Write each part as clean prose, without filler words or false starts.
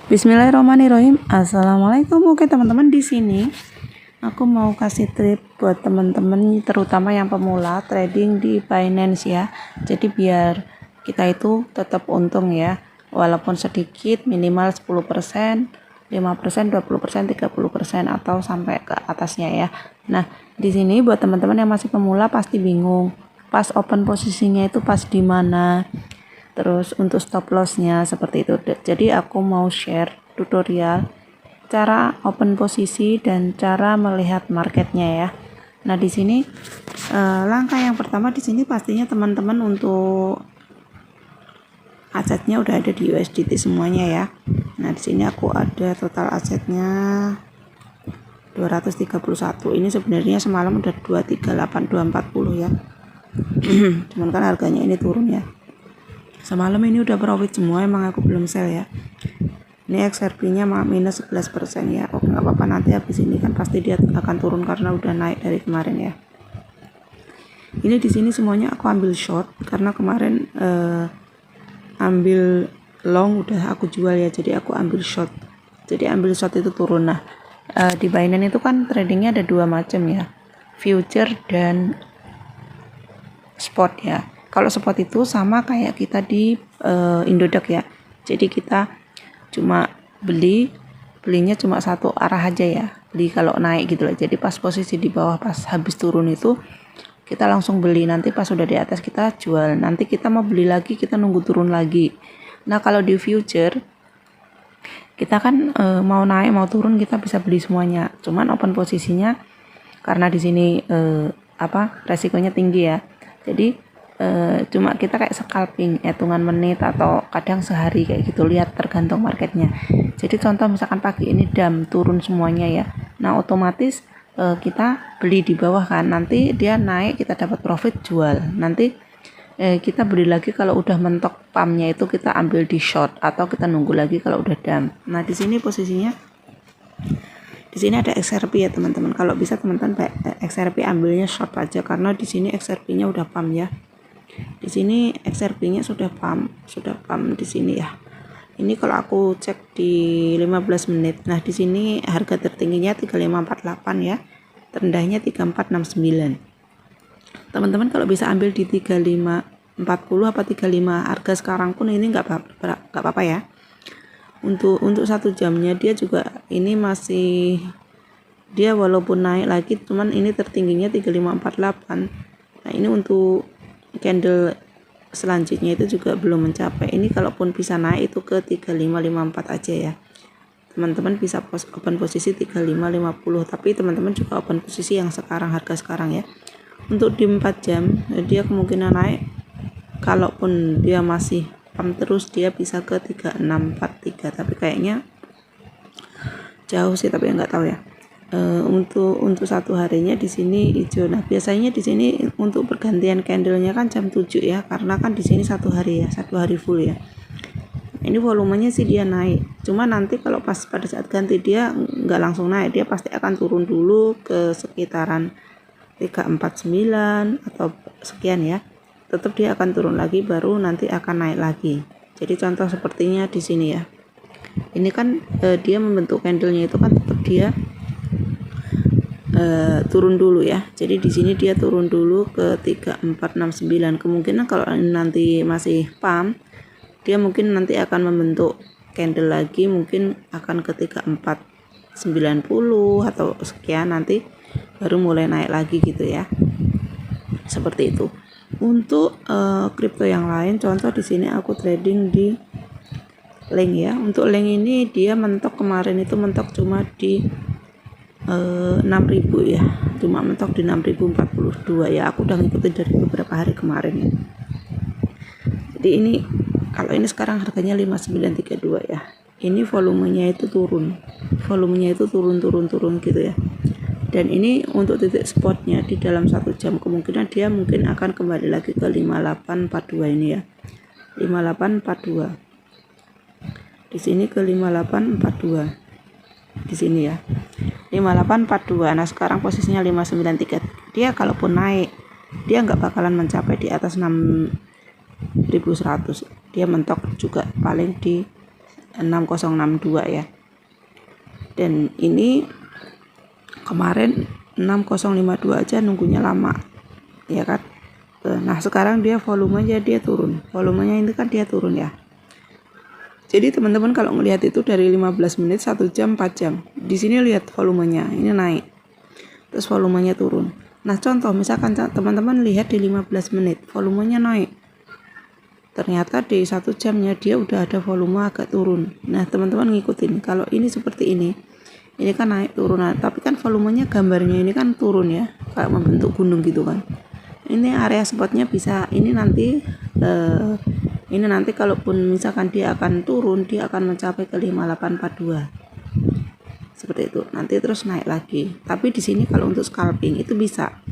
Bismillahirrahmanirrahim. Assalamualaikum. Oke teman-teman, di sini aku mau kasih tip buat teman-teman terutama yang pemula trading di Binance ya. Jadi biar kita itu tetap untung ya, walaupun sedikit, minimal 10%, 5%, 20%, 30% atau sampai ke atasnya ya. Nah, di sini buat teman-teman yang masih pemula pasti bingung. Pas open posisinya itu pas di mana? Terus untuk stop lossnya seperti itu. Jadi aku mau share tutorial cara open posisi dan cara melihat marketnya ya. Nah di sini langkah yang pertama di sini pastinya teman-teman untuk asetnya udah ada di USDT semuanya ya. Nah di sini aku ada total asetnya 231. Ini sebenarnya semalam udah 238, 240 ya. Cuman kan harganya ini turun ya. Semalam ini udah profit semua, emang aku belum sell ya. Ini XRP nya minus 11% ya. Oh nggak apa-apa, nanti habis ini kan pasti dia akan turun karena udah naik dari kemarin ya. Ini di sini semuanya aku ambil short karena kemarin ambil long udah aku jual ya, jadi aku ambil short. Jadi ambil short itu turun. Nah di Binance itu kan tradingnya ada dua macam ya, future dan spot ya. Kalau spot itu sama kayak kita di Indodax ya. Jadi kita cuma belinya cuma satu arah aja ya. Beli kalau naik gitu loh. Jadi pas posisi di bawah pas habis turun itu kita langsung beli, nanti pas sudah di atas kita jual. Nanti kita mau beli lagi kita nunggu turun lagi. Nah, kalau di future kita kan mau naik mau turun kita bisa beli semuanya. Cuman open posisinya karena di sini resikonya tinggi ya. Jadi cuma kita kayak scalping, hitungan menit atau kadang sehari kayak gitu, lihat tergantung marketnya. Jadi contoh misalkan pagi ini turun semuanya ya, nah otomatis kita beli di bawah kan, nanti dia naik kita dapat profit jual, nanti kita beli lagi kalau udah mentok pumpnya itu kita ambil di short atau kita nunggu lagi kalau udah dump. Nah di sini posisinya di sini ada XRP ya teman-teman. Kalau bisa teman-teman XRP ambilnya short aja karena di sini XRP-nya udah pump ya. Di sini XRP-nya sudah pump di sini ya. Ini kalau aku cek di 15 menit. Nah, di sini harga tertingginya 3548 ya. Terendahnya 3469. Teman-teman kalau bisa ambil di 3540 apa 35 harga sekarang pun ini enggak apa-apa ya. Untuk 1 jamnya dia juga ini masih, dia walaupun naik lagi cuman ini tertingginya 3548. Nah, ini untuk candle selanjutnya itu juga belum mencapai. Ini kalaupun bisa naik itu ke 3554 aja ya. Teman-teman bisa open posisi 3550, tapi teman-teman juga open posisi yang harga sekarang ya. Untuk di 4 jam dia kemungkinan naik, kalaupun dia masih pump terus dia bisa ke 3643, tapi kayaknya jauh sih, tapi enggak tahu ya. Untuk satu harinya di sini hijau. Nah biasanya di sini untuk pergantian candlenya kan jam 7 ya, karena kan di sini satu hari full ya. Ini volumenya sih dia naik, cuma nanti kalau pas pada saat ganti dia nggak langsung naik, dia pasti akan turun dulu ke sekitaran 349 atau sekian ya. Tetap dia akan turun lagi baru nanti akan naik lagi. Jadi contoh sepertinya di sini ya. Ini kan dia membentuk candlenya itu kan tetap dia turun dulu ya. Jadi di sini dia turun dulu ke 3469. Kemungkinan kalau nanti masih pump, dia mungkin nanti akan membentuk candle lagi, mungkin akan ke 3490 atau sekian, nanti baru mulai naik lagi gitu ya. Seperti itu. Untuk kripto yang lain, contoh di sini aku trading di Link ya. Untuk Link ini dia mentok kemarin itu mentok cuma di 6.000 ya, cuma mentok di 6.042 ya. Aku udah ngikutin dari beberapa hari kemarin ya. Jadi ini kalau ini sekarang harganya 5932 ya. Ini volumenya itu turun gitu ya. Dan ini untuk titik spotnya di dalam 1 jam kemungkinan dia mungkin akan kembali lagi ke 5842 ini ya. 5842 di sini ke 5842 di sini ya, 5842. Nah sekarang posisinya 593. Dia kalaupun naik dia nggak bakalan mencapai di atas 6100, dia mentok juga paling di 6062 ya. Dan ini kemarin 6052 aja nunggunya lama ya kan. Nah sekarang dia volumenya dia turun, volumenya ini kan dia turun ya. Jadi teman-teman kalau melihat itu dari 15 menit 1 jam 4 jam, di sini lihat volumenya ini naik terus volumenya turun. Nah contoh misalkan teman-teman lihat di 15 menit volumenya naik, ternyata di 1 jamnya dia udah ada volume agak turun. Nah teman-teman ngikutin, kalau ini seperti ini kan naik turun, tapi kan volumenya gambarnya ini kan turun ya, kayak membentuk gunung gitu kan. Ini area spotnya bisa ini nanti kalaupun misalkan dia akan turun, dia akan mencapai ke 5842 seperti itu, nanti terus naik lagi. Tapi di sini kalau untuk scalping itu bisa,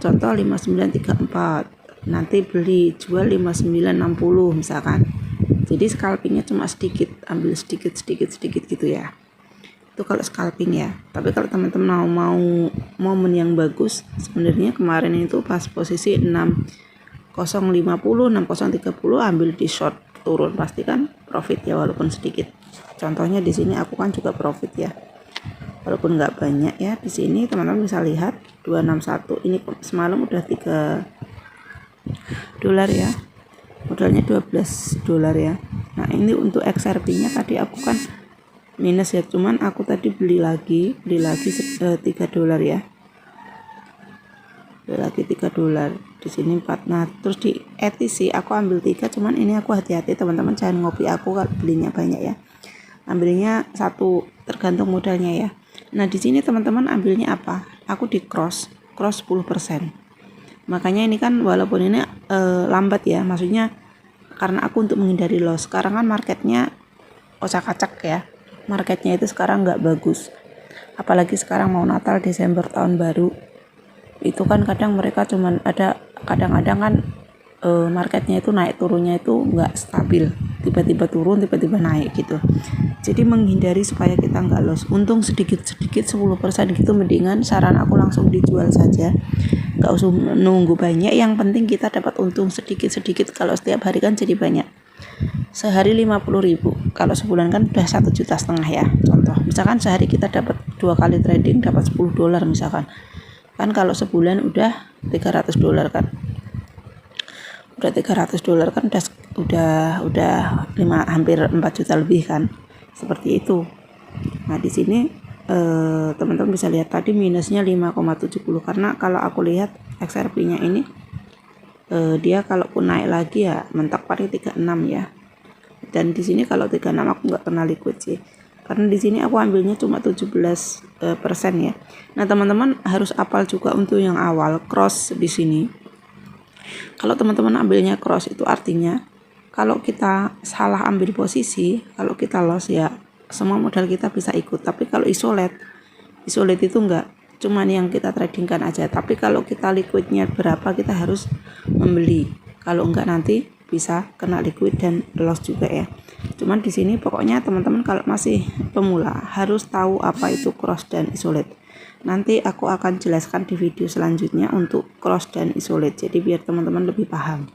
contoh 5934 nanti beli jual 5960 misalkan. Jadi scalpingnya cuma sedikit, ambil sedikit gitu ya. Itu kalau scalping ya. Tapi kalau teman-teman mau momen yang bagus, sebenarnya kemarin itu pas posisi 6050 6030 ambil di short turun, pasti kan profit ya walaupun sedikit. Contohnya di sini aku kan juga profit ya, walaupun nggak banyak ya. Di sini teman-teman bisa lihat 261 ini semalam udah $3 ya, modalnya $12 ya. Nah ini untuk XRP nya tadi aku kan minus ya, cuman aku tadi beli lagi $3 ya, beli lagi $3 di sini 4. Nah terus di ETC aku ambil 3, cuman ini aku hati-hati teman-teman, jangan ngopi aku kalau belinya banyak ya, ambilnya 1 tergantung modalnya ya. Nah di sini teman-teman ambilnya apa, aku di cross 10%. Makanya ini kan walaupun ini lambat ya, maksudnya karena aku untuk menghindari loss. Sekarang kan marketnya ocak-acak ya, marketnya itu sekarang nggak bagus, apalagi sekarang mau Natal, Desember, tahun baru. Itu kan kadang mereka cuman ada, kadang-kadang kan marketnya itu naik turunnya itu nggak stabil, tiba-tiba turun tiba-tiba naik gitu. Jadi menghindari supaya kita nggak loss, untung sedikit-sedikit 10% gitu, mendingan saran aku langsung dijual saja, nggak usah nunggu banyak. Yang penting kita dapat untung sedikit-sedikit. Kalau setiap hari kan jadi banyak, sehari 50.000, kalau sebulan kan udah 1,5 juta ya. Contoh misalkan sehari kita dapat 2 kali trading dapat $10 misalkan, kan kalau sebulan udah $300 kan, udah $300 kan udah hampir 4 juta lebih kan, seperti itu. Nah di sini teman-teman bisa lihat tadi minusnya 5,70, karena kalau aku lihat XRP-nya ini dia kalaupun naik lagi ya mentok paling 36 ya. Dan di sini kalau 36 aku nggak pernah liquid sih, karena di sini aku ambilnya cuma 17% ya. Nah teman-teman harus apal juga untuk yang awal cross di sini. Kalau teman-teman ambilnya cross itu artinya kalau kita salah ambil posisi, kalau kita loss ya semua modal kita bisa ikut. Tapi kalau isolate itu enggak, cuman yang kita tradingkan aja. Tapi kalau kita liquidnya berapa, kita harus membeli, kalau enggak nanti bisa kena liquid dan loss juga ya. Cuman di sini pokoknya teman-teman kalau masih pemula harus tahu apa itu cross dan isolate. Nanti aku akan jelaskan di video selanjutnya untuk cross dan isolate, jadi biar teman-teman lebih paham.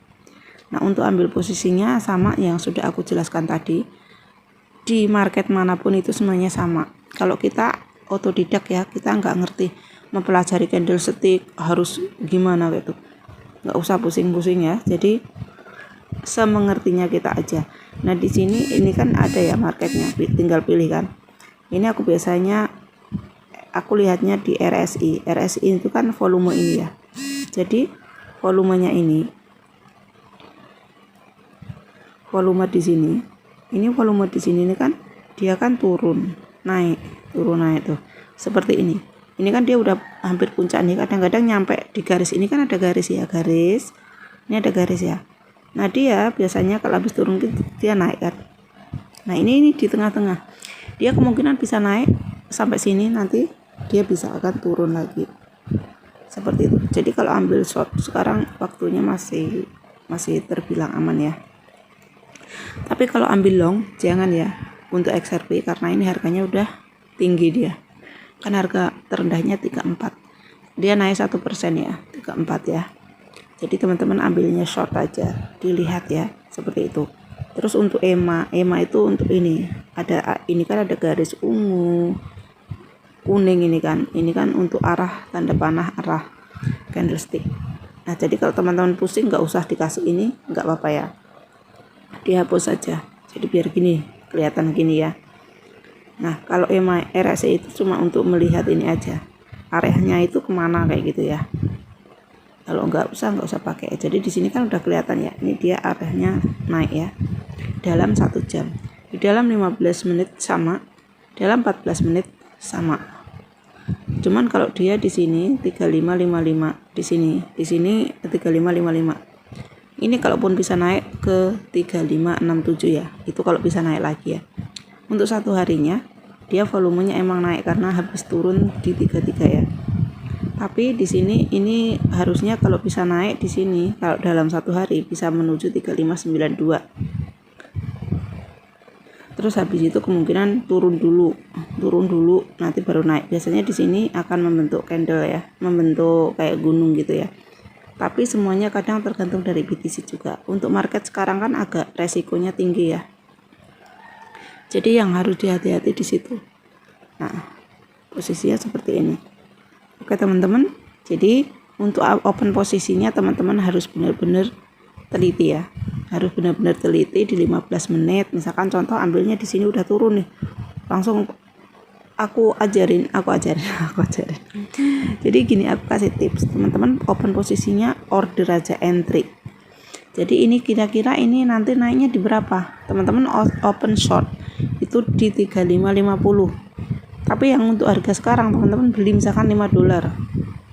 Nah untuk ambil posisinya sama yang sudah aku jelaskan tadi, di market manapun itu semuanya sama. Kalau kita otodidak ya, kita nggak ngerti mempelajari candlestick harus gimana gitu, nggak usah pusing-pusing ya, jadi semengertinya kita aja. Nah di sini ini kan ada ya marketnya, tinggal pilih kan. Ini aku biasanya aku lihatnya di RSI itu kan volume ini ya, jadi volumenya ini, volume di sini ini kan dia kan turun naik tuh seperti ini. Ini kan dia udah hampir puncak nih, kadang-kadang nyampe di garis ini kan ada garis ya, ini ada garis ya. Nah dia biasanya kalau habis turun dia naik kan. Nah ini di tengah-tengah, dia kemungkinan bisa naik sampai sini, nanti dia bisa akan turun lagi seperti itu. Jadi kalau ambil short sekarang waktunya masih terbilang aman ya. Tapi kalau ambil long jangan ya untuk XRP, karena ini harganya udah tinggi, dia kan harga terendahnya 34, dia naik 1% ya, 34 ya. Jadi teman-teman ambilnya short aja, dilihat ya seperti itu. Terus untuk EMA itu untuk ini kan ada garis ungu kuning, ini kan untuk arah tanda panah arah candlestick. Nah jadi kalau teman-teman pusing nggak usah dikasih ini, nggak apa-apa ya, dihapus saja. Jadi biar gini kelihatan gini ya. Nah kalau EMA RSI itu cuma untuk melihat ini aja, arahnya itu kemana kayak gitu ya. Kalau nggak usah pakai. Jadi di sini kan udah kelihatan ya, ini dia arahnya naik ya dalam 1 jam, di dalam 15 menit sama, dalam 14 menit sama. Cuman kalau dia di sini 3555, di sini 3555. Ini kalaupun bisa naik ke 3567 ya, itu kalau bisa naik lagi ya. Untuk satu harinya dia volumenya emang naik karena habis turun di 33 ya. Tapi di sini ini harusnya kalau bisa naik di sini, kalau dalam satu hari bisa menuju 3592. Terus habis itu kemungkinan turun dulu, nanti baru naik. Biasanya di sini akan membentuk candle ya, membentuk kayak gunung gitu ya. Tapi semuanya kadang tergantung dari BTC juga. Untuk market sekarang kan agak resikonya tinggi ya. Jadi yang harus dihati-hati di situ. Nah, posisinya seperti ini. Oke teman-teman, jadi untuk open posisinya teman-teman harus benar-benar teliti ya, harus benar-benar teliti di 15 menit. Misalkan contoh ambilnya di sini udah turun nih, langsung aku ajarin. Jadi gini, aku kasih tips teman-teman, open posisinya order aja entry. Jadi ini kira-kira ini nanti naiknya di berapa, teman-teman open short itu di 3550. Tapi yang untuk harga sekarang teman-teman beli misalkan $5,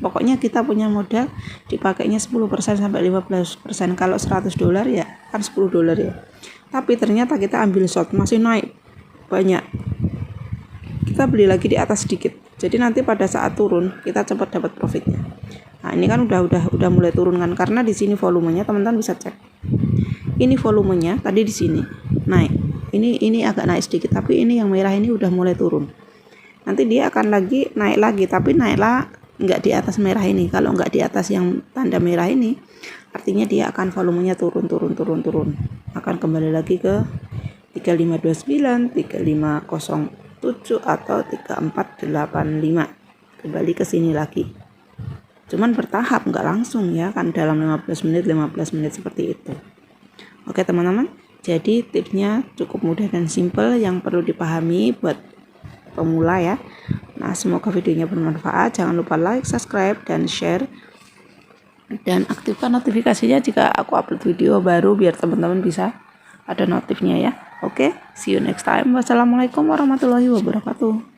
pokoknya kita punya modal dipakainya 10% sampai 15%. Kalau $100 ya kan $10 ya. Tapi ternyata kita ambil short masih naik banyak, kita beli lagi di atas sedikit. Jadi nanti pada saat turun kita cepat dapat profitnya. Nah ini kan udah mulai turun kan, karena di sini volumenya teman-teman bisa cek. Ini volumenya tadi di sini naik. Ini agak naik sedikit, tapi ini yang merah ini udah mulai turun. Nanti dia akan lagi naik lagi, tapi naiklah nggak di atas merah ini. Kalau nggak di atas yang tanda merah ini, artinya dia akan volumenya turun. Akan kembali lagi ke 3529, 3507 atau 3485. Kembali ke sini lagi. Cuman bertahap, nggak langsung ya kan, dalam 15 menit seperti itu. Oke teman-teman, jadi tipsnya cukup mudah dan simple yang perlu dipahami buat pemula ya. Nah semoga videonya bermanfaat. Jangan lupa like, subscribe, dan share, dan aktifkan notifikasinya jika aku upload video baru biar teman-teman bisa ada notifnya ya. Oke, see you next time. Wassalamualaikum warahmatullahi wabarakatuh.